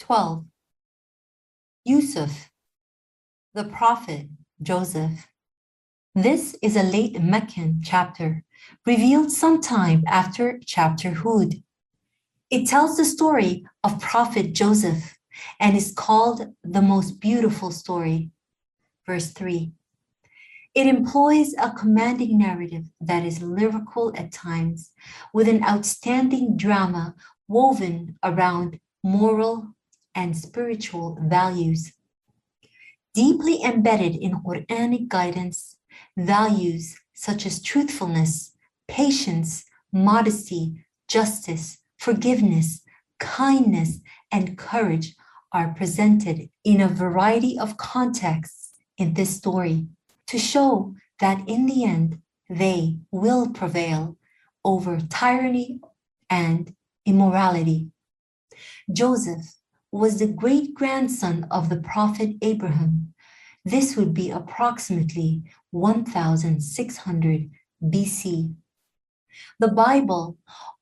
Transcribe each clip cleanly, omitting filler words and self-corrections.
12. Yusuf, the Prophet Joseph. This is a late Makkan chapter, revealed sometime after chapter Hud. It tells the story of Prophet Joseph and is called the most beautiful story. Verse 3. It employs a commanding narrative that is lyrical at times, with an outstanding drama woven around moral and spiritual values. Deeply embedded in Quranic guidance, values such as truthfulness, patience, modesty, justice, forgiveness, kindness, and courage are presented in a variety of contexts in this story to show that in the end, they will prevail over tyranny and immorality. Joseph was the great-grandson of the Prophet Abraham. This would be approximately 1600 BC. The Bible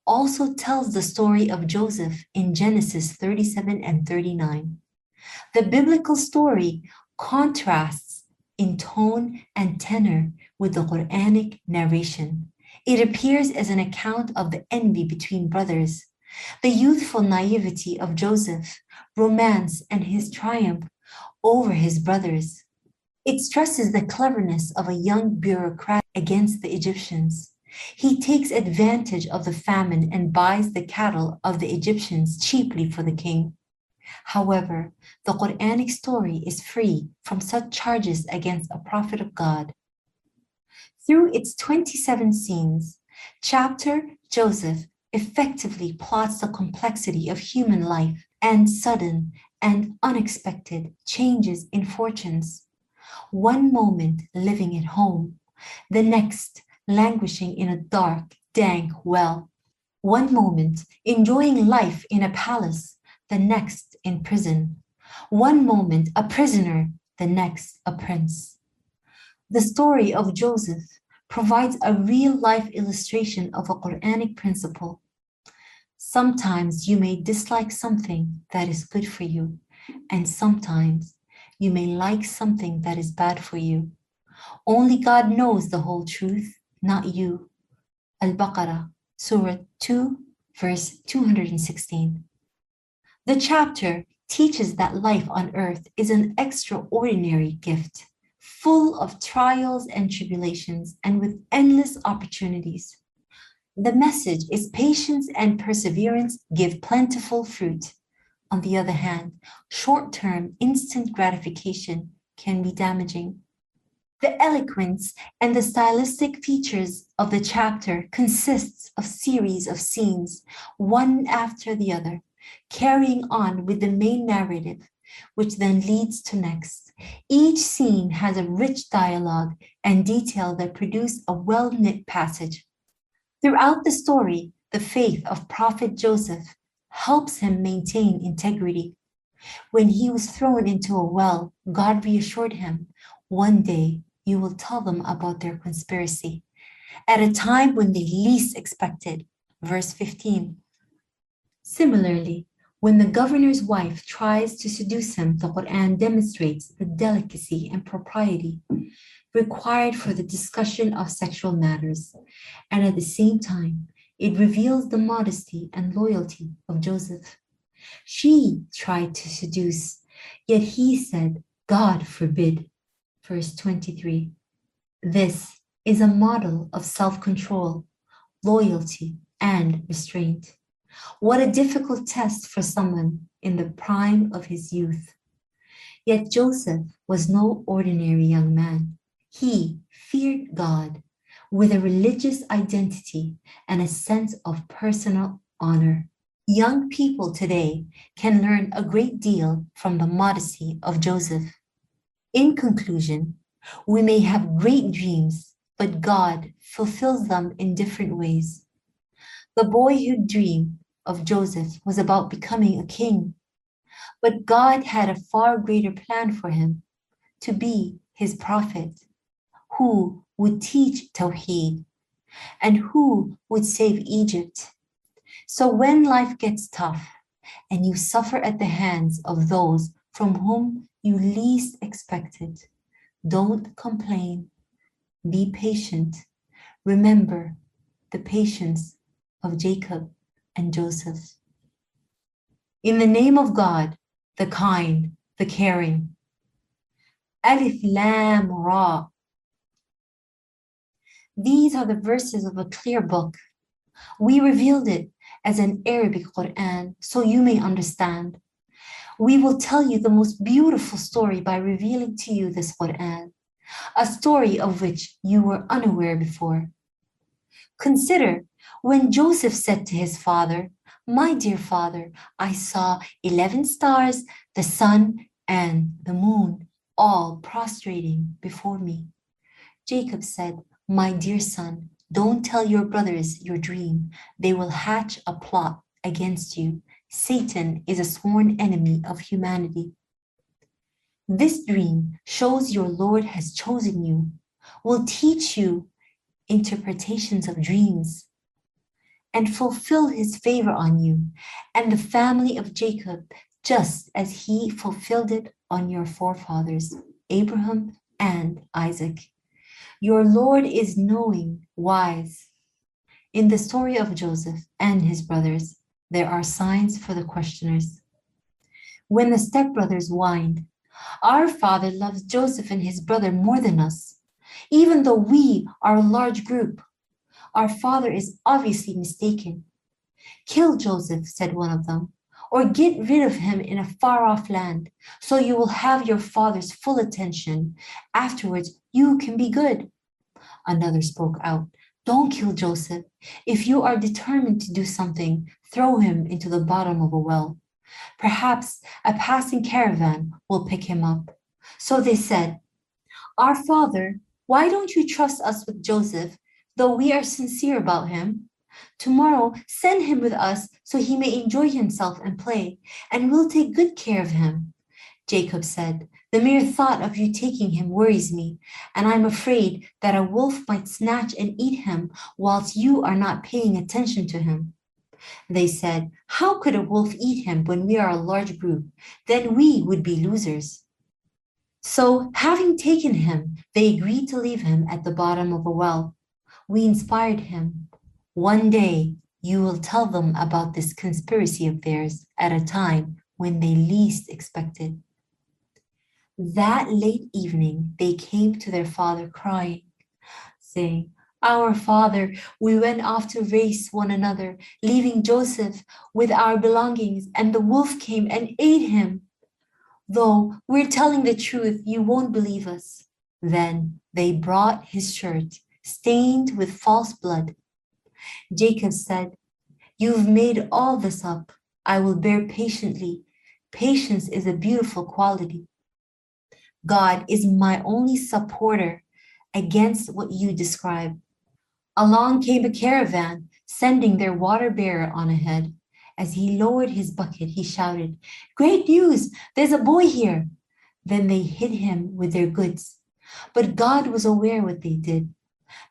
also tells the story of Joseph in Genesis 37 and 39. The biblical story contrasts in tone and tenor with the Quranic narration. It appears as an account of the envy between brothers, the youthful naivety of Joseph, romance, and his triumph over his brothers. It stresses the cleverness of a young bureaucrat against the Egyptians. He takes advantage of the famine and buys the cattle of the Egyptians cheaply for the king. However, the Quranic story is free from such charges against a prophet of God. Through its 27 scenes, chapter Joseph effectively plots the complexity of human life and sudden and unexpected changes in fortunes. One moment living at home, the next languishing in a dark, dank well. One moment enjoying life in a palace, the next in prison. One moment a prisoner, the next a prince. The story of Joseph provides a real-life illustration of a Quranic principle. Sometimes you may dislike something that is good for you, and sometimes you may like something that is bad for you. Only God knows the whole truth, not you. Al-Baqarah, Surah 2, verse 216. The chapter teaches that life on earth is an extraordinary gift, full of trials and tribulations and with endless opportunities. The message is patience and perseverance give plentiful fruit. On the other hand, short-term instant gratification can be damaging. The eloquence and the stylistic features of the chapter consists of series of scenes, one after the other, carrying on with the main narrative, which then leads to next. Each scene has a rich dialogue and detail that produce a well-knit passage. Throughout the story, the faith of Prophet Joseph helps him maintain integrity. When he was thrown into a well, God reassured him, "One day you will tell them about their conspiracy, at a time when they least expected." Verse 15. Similarly, when the governor's wife tries to seduce him, the Quran demonstrates the delicacy and propriety required for the discussion of sexual matters, and at the same time, it reveals the modesty and loyalty of Joseph. She tried to seduce, yet he said, "God forbid." Verse 23. This is a model of self-control, loyalty, and restraint. What a difficult test for someone in the prime of his youth. Yet Joseph was no ordinary young man. He feared God with a religious identity and a sense of personal honor. Young people today can learn a great deal from the modesty of Joseph. In conclusion, we may have great dreams, but God fulfills them in different ways. The boyhood dream of Joseph was about becoming a king, but God had a far greater plan for him, to be his prophet, who would teach Tawheed and who would save Egypt. So when life gets tough and you suffer at the hands of those from whom you least expected. Don't complain. Be patient. Remember the patience of Jacob and Joseph. In the name of God, the kind, the caring. Alif Lam Ra. These are the verses of a clear book. We revealed it as an Arabic Quran so you may understand. We will tell you the most beautiful story by revealing to you this Quran, a story of which you were unaware before. Consider when Joseph said to his father, "My dear father, I saw 11 stars, the sun, and the moon, all prostrating before me." Jacob said, "My dear son, don't tell your brothers your dream. They will hatch a plot against you. Satan is a sworn enemy of humanity. This dream shows your Lord has chosen you, will teach you interpretations of dreams, and fulfill his favor on you and the family of Jacob, just as he fulfilled it on your forefathers, Abraham and Isaac. Your Lord is knowing, wise." In the story of Joseph and his brothers, there are signs for the questioners. When the stepbrothers whined, "Our father loves Joseph and his brother more than us, even though we are a large group. Our father is obviously mistaken. Kill Joseph," said one of them, "or get rid of him in a far-off land, so you will have your father's full attention. Afterwards, you can be good." Another spoke out, "Don't kill Joseph. If you are determined to do something, throw him into the bottom of a well. Perhaps a passing caravan will pick him up." So they said, "Our father, why don't you trust us with Joseph, though we are sincere about him? Tomorrow, send him with us so he may enjoy himself and play, and we'll take good care of him." Jacob said, "The mere thought of you taking him worries me, and I'm afraid that a wolf might snatch and eat him whilst you are not paying attention to him." They said, "How could a wolf eat him when we are a large group? Then we would be losers." So, having taken him, they agreed to leave him at the bottom of a well. We inspired him. One day, you will tell them about this conspiracy of theirs at a time when they least expected. That late evening, they came to their father crying, saying, "Our father, we went off to race one another, leaving Joseph with our belongings, and the wolf came and ate him. Though we're telling the truth, you won't believe us." Then they brought his shirt, stained with false blood. Jacob said, "You've made all this up. I will bear patiently. Patience is a beautiful quality. God is my only supporter against what you describe." Along came a caravan, sending their water bearer on ahead. As he lowered his bucket, he shouted, "Great news! There's a boy here!" Then they hid him with their goods. But God was aware what they did.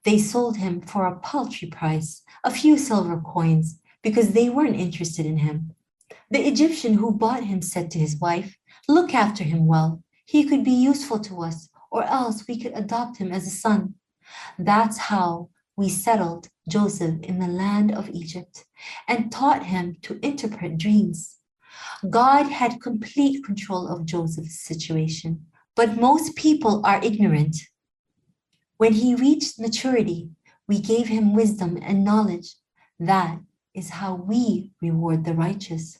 They sold him for a paltry price, a few silver coins, because they weren't interested in him. The Egyptian who bought him said to his wife, "Look after him well. He could be useful to us, or else we could adopt him as a son." That's how we settled Joseph in the land of Egypt and taught him to interpret dreams. God had complete control of Joseph's situation, but most people are ignorant. When he reached maturity, we gave him wisdom and knowledge. That is how we reward the righteous.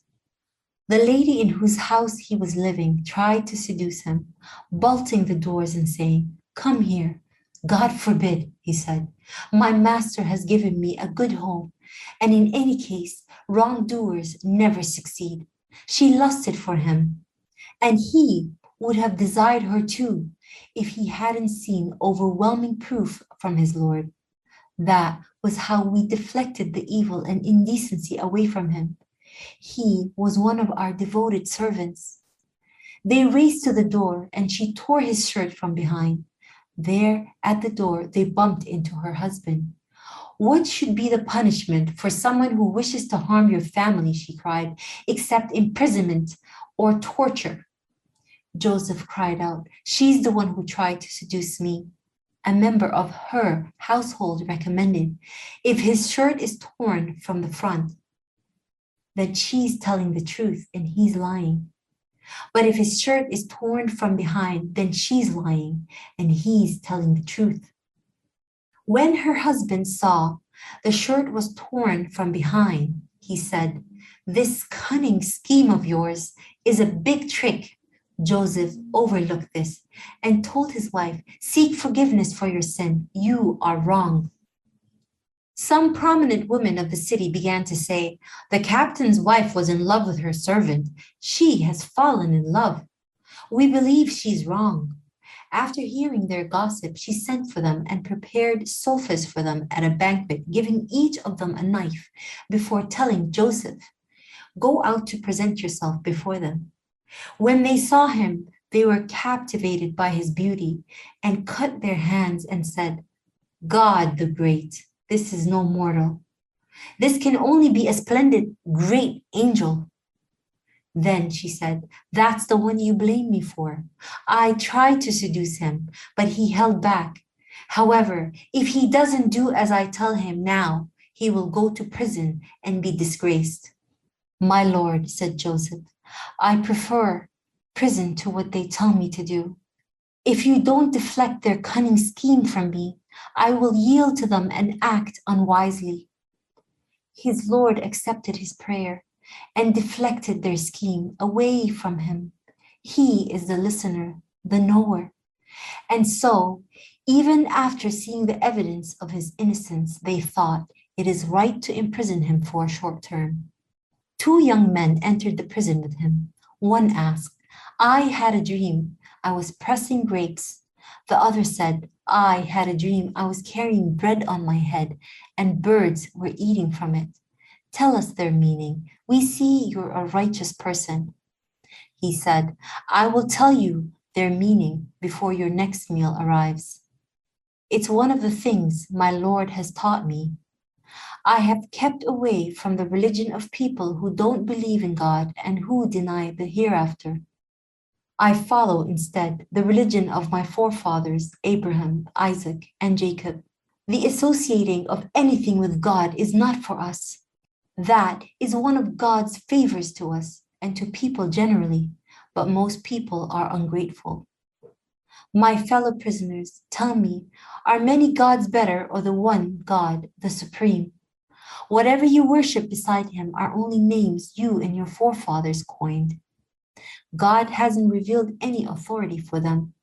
The lady in whose house he was living tried to seduce him, bolting the doors and saying, "Come here." "God forbid," he said. "My master has given me a good home, and in any case, wrongdoers never succeed." She lusted for him, and he would have desired her too if he hadn't seen overwhelming proof from his Lord. That was how we deflected the evil and indecency away from him. He was one of our devoted servants. They raced to the door, and she tore his shirt from behind. There at the door, they bumped into her husband. What should be the punishment for someone who wishes to harm your family, she cried, except imprisonment or torture? Joseph cried out, she's the one who tried to seduce me. A member of her household recommended, if his shirt is torn from the front, then she's telling the truth and he's lying. But if his shirt is torn from behind, then she's lying and he's telling the truth. When her husband saw the shirt was torn from behind, he said, this cunning scheme of yours is a big trick. Joseph overlooked this and told his wife, seek forgiveness for your sin. You are wrong. Some prominent women of the city began to say, the captain's wife was in love with her servant. She has fallen in love. We believe she's wrong. After hearing their gossip, she sent for them and prepared sofas for them at a banquet, giving each of them a knife before telling Joseph, go out to present yourself before them. When they saw him, they were captivated by his beauty and cut their hands and said, God the Great, this is no mortal. This can only be a splendid, great angel. Then she said, that's the one you blame me for. I tried to seduce him, but he held back. However, if he doesn't do as I tell him now, he will go to prison and be disgraced. My lord, said Joseph, I prefer prison to what they tell me to do. If you don't deflect their cunning scheme from me, I will yield to them and act unwisely. His lord accepted his prayer and deflected their scheme away from him. He is the listener, the knower. And so, even after seeing the evidence of his innocence, they thought it is right to imprison him for a short term. 2 young men entered the prison with him. One asked, I had a dream. I was pressing grapes. The other said, I had a dream. I was carrying bread on my head and birds were eating from it. Tell us their meaning. We see you're a righteous person. He said, I will tell you their meaning before your next meal arrives. It's one of the things my Lord has taught me. I have kept away from the religion of people who don't believe in God and who deny the hereafter. I follow instead the religion of my forefathers, Abraham, Isaac, and Jacob. The associating of anything with God is not for us. That is one of God's favors to us and to people generally, but most people are ungrateful. My fellow prisoners, tell me, are many gods better or the one God, the Supreme? Whatever you worship beside him are only names you and your forefathers coined. God hasn't revealed any authority for them.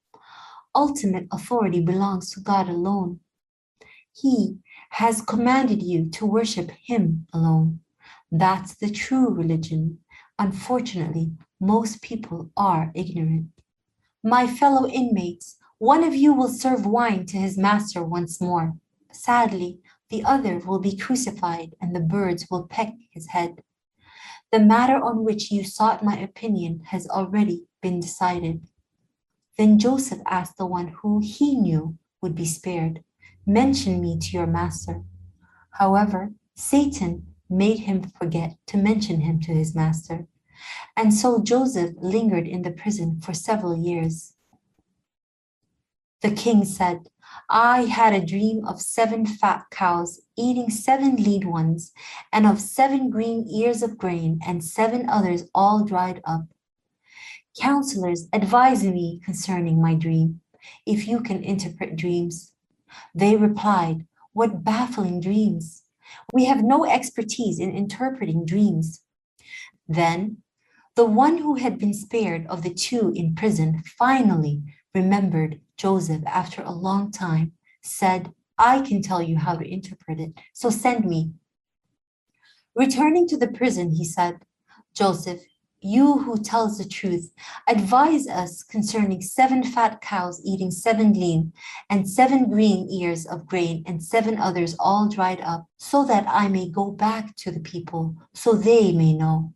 Ultimate authority belongs to God alone. He has commanded you to worship him alone. That's the true religion. Unfortunately, most people are ignorant. My fellow inmates, one of you will serve wine to his master once more. Sadly, the other will be crucified and the birds will peck his head. The matter on which you sought my opinion has already been decided. Then Joseph asked the one who he knew would be spared, mention me to your master. However, Satan made him forget to mention him to his master. And so Joseph lingered in the prison for several years. The king said, I had a dream of 7 fat cows eating 7 lean ones, and of 7 green ears of grain, and 7 others all dried up. Counselors, advise me concerning my dream, if you can interpret dreams. They replied, what baffling dreams! We have no expertise in interpreting dreams. Then, the one who had been spared of the 2 in prison finally remembered Joseph after a long time, said, I can tell you how to interpret it, so send me. Returning to the prison, he said, Joseph, you who tells the truth, advise us concerning 7 fat cows eating 7 lean, and 7 green ears of grain, and 7 others all dried up, so that I may go back to the people, so they may know.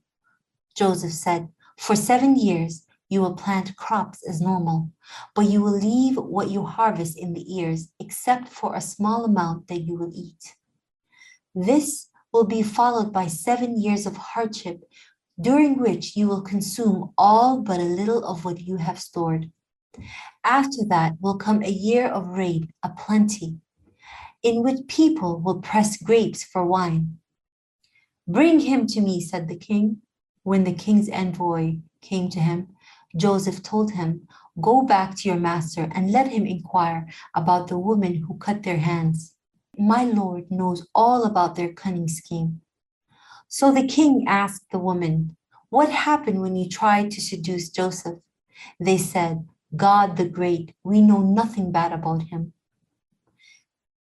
Joseph said, for 7 years, you will plant crops as normal, but you will leave what you harvest in the ears, except for a small amount that you will eat. This will be followed by 7 years of hardship, during which you will consume all but a little of what you have stored. After that will come a year of rain, a plenty, in which people will press grapes for wine. Bring him to me, said the king. When the king's envoy came to him, Joseph told him, go back to your master and let him inquire about the women who cut their hands. My lord knows all about their cunning scheme. So the king asked the woman, what happened when you tried to seduce Joseph? They said, God the Great, we know nothing bad about him.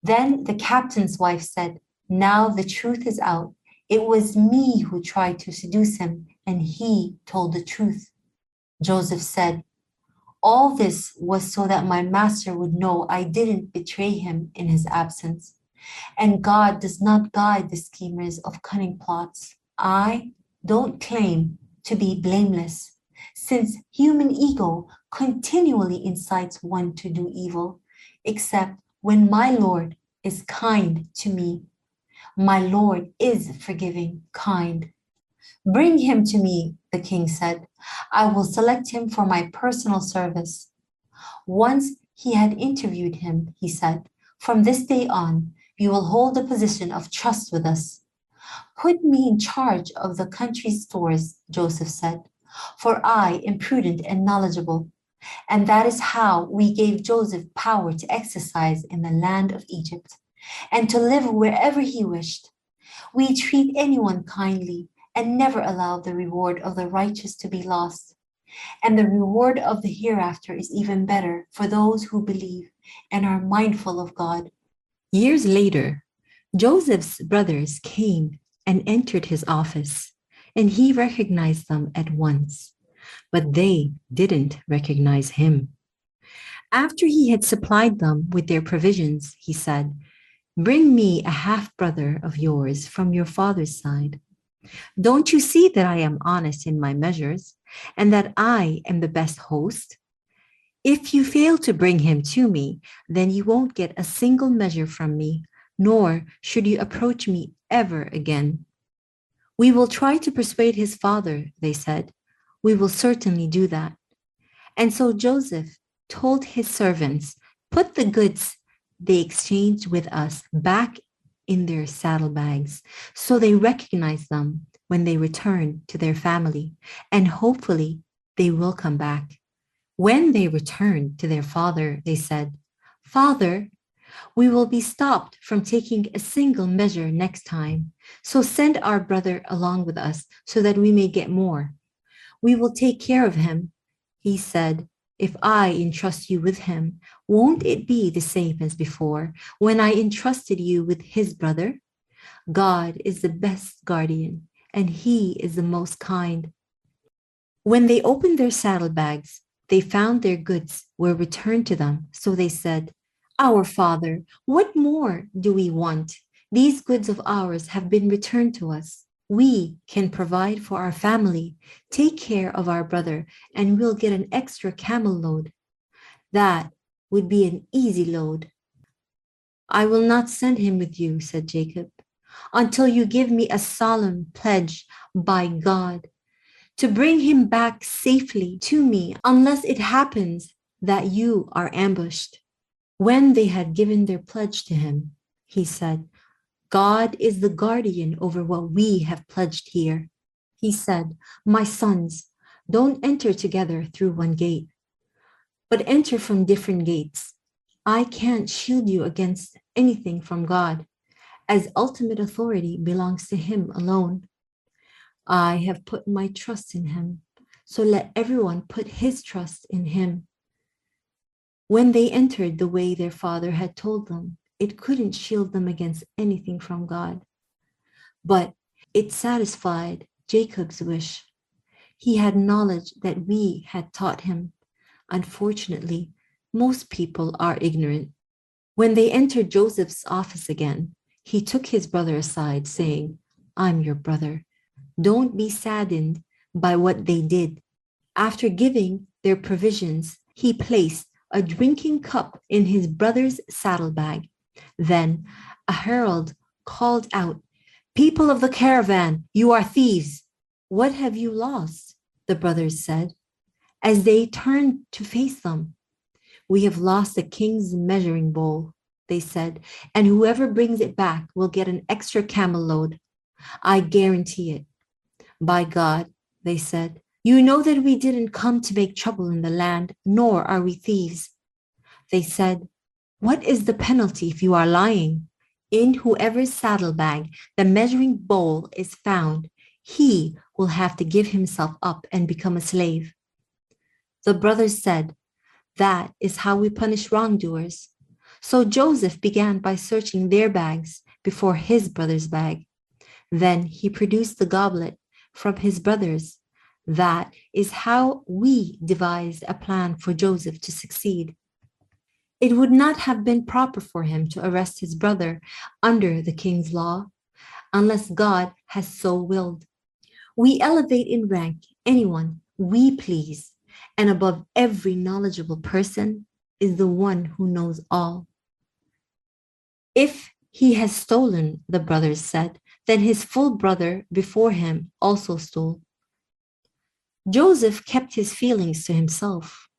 Then the captain's wife said, now the truth is out. It was me who tried to seduce him, and he told the truth. Joseph said, all this was so that my master would know I didn't betray him in his absence. And God does not guide the schemers of cunning plots. I don't claim to be blameless, since human ego continually incites one to do evil, except when my Lord is kind to me. My Lord is forgiving, kind. Bring him to me, the king said. I will select him for my personal service. Once he had interviewed him, he said, from this day on, you will hold a position of trust with us. Put me in charge of the country's stores, Joseph said, for I am prudent and knowledgeable. And that is how we gave Joseph power to exercise in the land of Egypt and to live wherever he wished. We treat anyone kindly and never allow the reward of the righteous to be lost. And the reward of the hereafter is even better for those who believe and are mindful of God. Years later, Joseph's brothers came and entered his office, and he recognized them at once, but they didn't recognize him. After he had supplied them with their provisions, he said, bring me a half-brother of yours from your father's side. Don't you see that I am honest in my measures and that I am the best host? If you fail to bring him to me, then you won't get a single measure from me, nor should you approach me ever again. We will try to persuade his father, they said. We will certainly do that. And so Joseph told his servants, put the goods they exchanged with us back in their saddlebags, so they recognize them when they return to their family, and hopefully they will come back. When they returned to their father, they said, Father, we will be stopped from taking a single measure next time, so send our brother along with us so that we may get more. We will take care of him. He said, if I entrust you with him, won't it be the same as before when I entrusted you with his brother? God is the best guardian, and he is the most kind. When they opened their saddlebags, they found their goods were returned to them. So they said, Our father, what more do we want? These goods of ours have been returned to us. We can provide for our family, take care of our brother, and we'll get an extra camel load. That would be an easy load. I will not send him with you, said Jacob, until you give me a solemn pledge by God to bring him back safely to me, unless it happens that you are ambushed. When they had given their pledge to him, he said, God is the guardian over what we have pledged here. He said, My sons, don't enter together through one gate, but enter from different gates. I can't shield you against anything from God, as ultimate authority belongs to him alone. I have put my trust in him, so let everyone put his trust in him. When they entered the way their father had told them, it couldn't shield them against anything from God. But it satisfied Jacob's wish. He had knowledge that we had taught him. Unfortunately, most people are ignorant. When they entered Joseph's office again, he took his brother aside, saying, I'm your brother. Don't be saddened by what they did. After giving their provisions, he placed a drinking cup in his brother's saddlebag. Then a herald called out People of the caravan, you are thieves. What have you lost? The brothers said, as they turned to face them. We have lost the king's measuring bowl, they said, and whoever brings it back will get an extra camel load. I guarantee it. By God, they said, you know that we didn't come to make trouble in the land, nor are we thieves. They said, what is the penalty if you are lying? In whoever's saddlebag the measuring bowl is found, he will have to give himself up and become a slave. The brothers said, that is how we punish wrongdoers. So Joseph began by searching their bags before his brother's bag. Then he produced the goblet from his brothers. That is how we devised a plan for Joseph to succeed. It would not have been proper for him to arrest his brother under the king's law, unless God has so willed. We elevate in rank anyone we please, and above every knowledgeable person is the one who knows all. If he has stolen, the brothers said, then his full brother before him also stole. Joseph kept his feelings to himself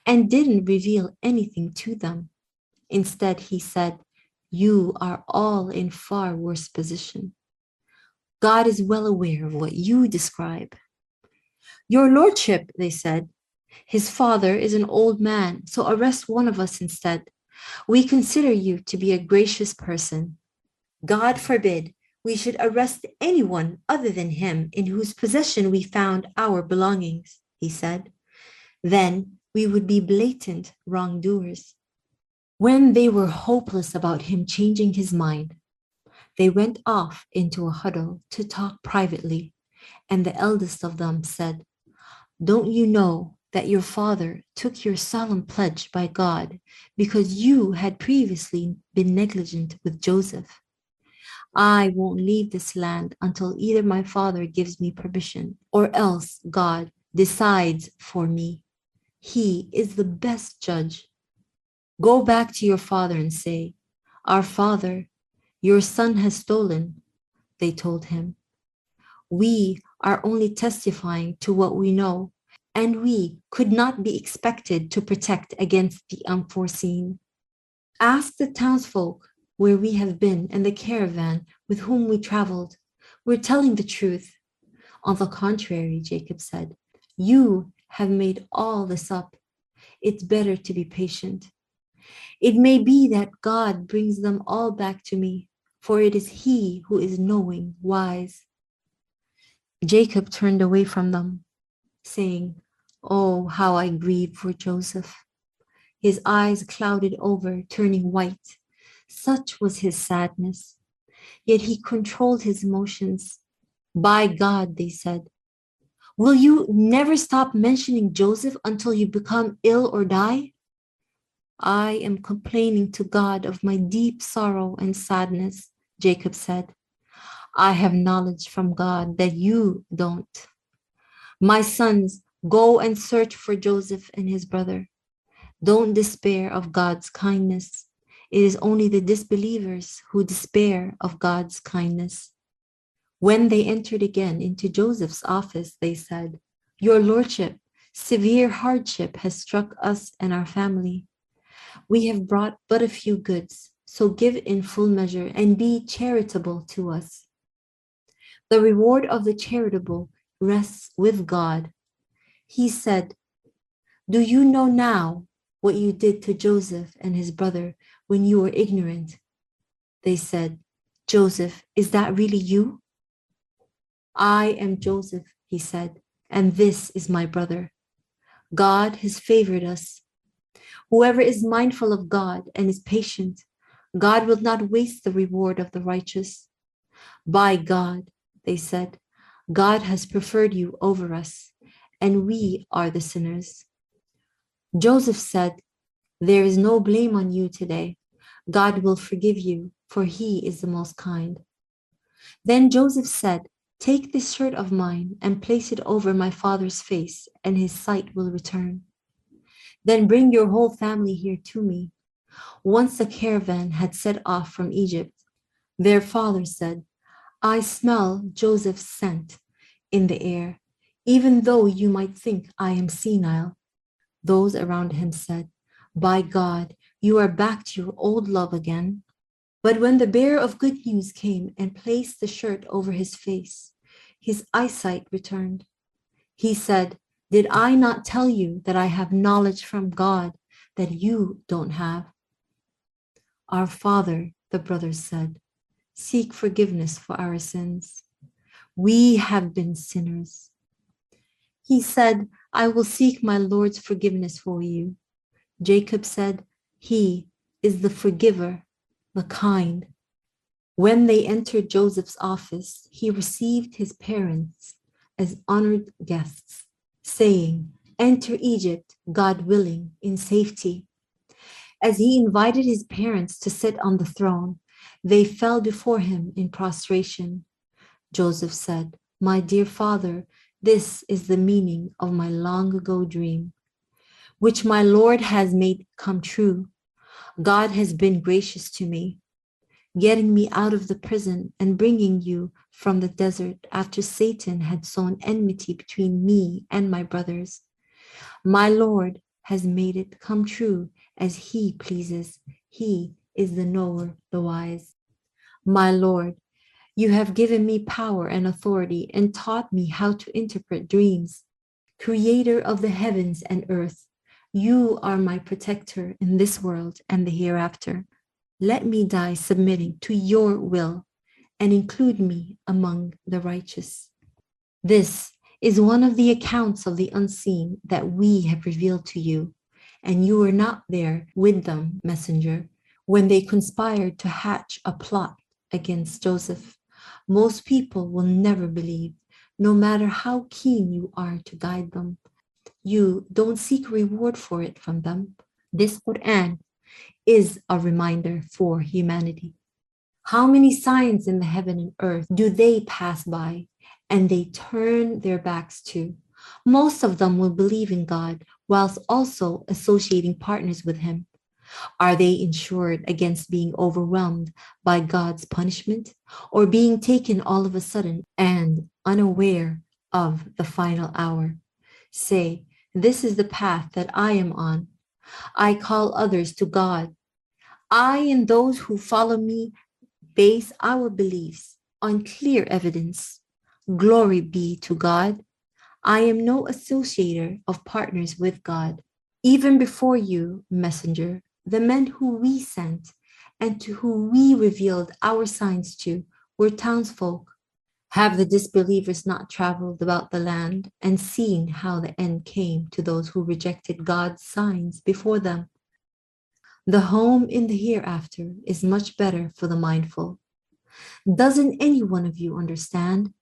and didn't reveal anything to them. Instead, he said, you are all in far worse position. God is well aware of what you describe. Your lordship, they said, his father is an old man, so arrest one of us instead. We consider you to be a gracious person. God forbid we should arrest anyone other than him in whose possession we found our belongings, he said. Then we would be blatant wrongdoers. When they were hopeless about him changing his mind, they went off into a huddle to talk privately, and the eldest of them said, don't you know that your father took your solemn pledge by God because you had previously been negligent with Joseph? I won't leave this land until either my father gives me permission or else God decides for me. He is the best judge. Go back to your father and say, our father, your son has stolen, they told him. We are only testifying to what we know, and we could not be expected to protect against the unforeseen. Ask the townsfolk where we have been and the caravan with whom we traveled. We're telling the truth. On the contrary, Jacob said, you have made all this up. It's better to be patient. It may be that God brings them all back to me, for it is he who is knowing, wise. Jacob turned away from them, saying, oh, how I grieve for Joseph. His eyes clouded over, turning white. Such was his sadness. Yet he controlled his emotions. By God, they said, will you never stop mentioning Joseph until you become ill or die? I am complaining to God of my deep sorrow and sadness, Jacob said. I have knowledge from God that you don't. My sons, go and search for Joseph and his brother. Don't despair of God's kindness. It is only the disbelievers who despair of God's kindness. When they entered again into Joseph's office, they said, your lordship, severe hardship has struck us and our family. We have brought but a few goods, so give in full measure and be charitable to us. The reward of the charitable rests with God. He said, do you know now what you did to Joseph and his brother when you were ignorant? They said, Joseph, is that really you? I am Joseph, he said, and this is my brother. God has favored us. Whoever is mindful of God and is patient, God will not waste the reward of the righteous. By God, they said, God has preferred you over us, and we are the sinners. Joseph said, there is no blame on you today. God will forgive you, for he is the most kind. Then Joseph said, take this shirt of mine and place it over my father's face, and his sight will return. Then bring your whole family here to me. Once the caravan had set off from Egypt, their father said, I smell Joseph's scent in the air, even though you might think I am senile. Those around him said, by God, you are back to your old love again. But when the bearer of good news came and placed the shirt over his face, his eyesight returned. He said, did I not tell you that I have knowledge from God that you don't have? Our father, the brothers said, seek forgiveness for our sins. We have been sinners. He said, I will seek my Lord's forgiveness for you. Jacob said, he is the forgiver, the kind. When they entered Joseph's office, he received his parents as honored guests, saying, enter Egypt, God willing, in safety. As he invited his parents to sit on the throne, they fell before him in prostration. Joseph said, my dear father, this is the meaning of my long ago dream, which my Lord has made come true. God has been gracious to me, getting me out of the prison and bringing you from the desert after Satan had sown enmity between me and my brothers. My Lord has made it come true as he pleases. He is the knower, the wise. My Lord, you have given me power and authority and taught me how to interpret dreams. Creator of the heavens and earth, you are my protector in this world and the hereafter. Let me die submitting to your will and include me among the righteous. This is one of the accounts of the unseen that we have revealed to you, and you were not there with them, messenger, when they conspired to hatch a plot against Joseph. Most people will never believe, no matter how keen you are to guide them. You don't seek reward for it from them. This Quran is a reminder for humanity. How many signs in the heaven and earth do they pass by and they turn their backs to? Most of them will believe in God whilst also associating partners with him. Are they insured against being overwhelmed by God's punishment or being taken all of a sudden and unaware of the final hour? Say, this is the path that I am on. I call others to God. I and those who follow me base our beliefs on clear evidence. Glory be to God. I am no associator of partners with God. Even before you, messenger, the men who we sent and to whom we revealed our signs to were townsfolk. Have the disbelievers not traveled about the land and seen how the end came to those who rejected God's signs before them? The home in the hereafter is much better for the mindful. Doesn't any one of you understand?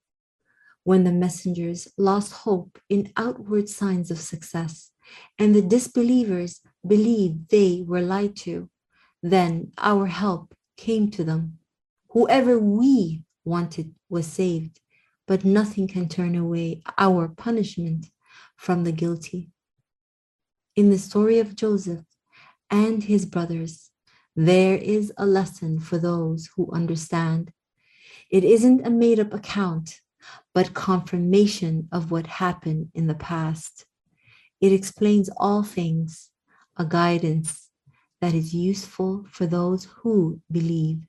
When the messengers lost hope in outward signs of success, and the disbelievers believed they were lied to, then our help came to them. Whoever we wanted was saved, but nothing can turn away our punishment from the guilty. In the story of Joseph and his brothers, there is a lesson for those who understand. It isn't a made-up account, but confirmation of what happened in the past. It explains all things, a guidance that is useful for those who believe.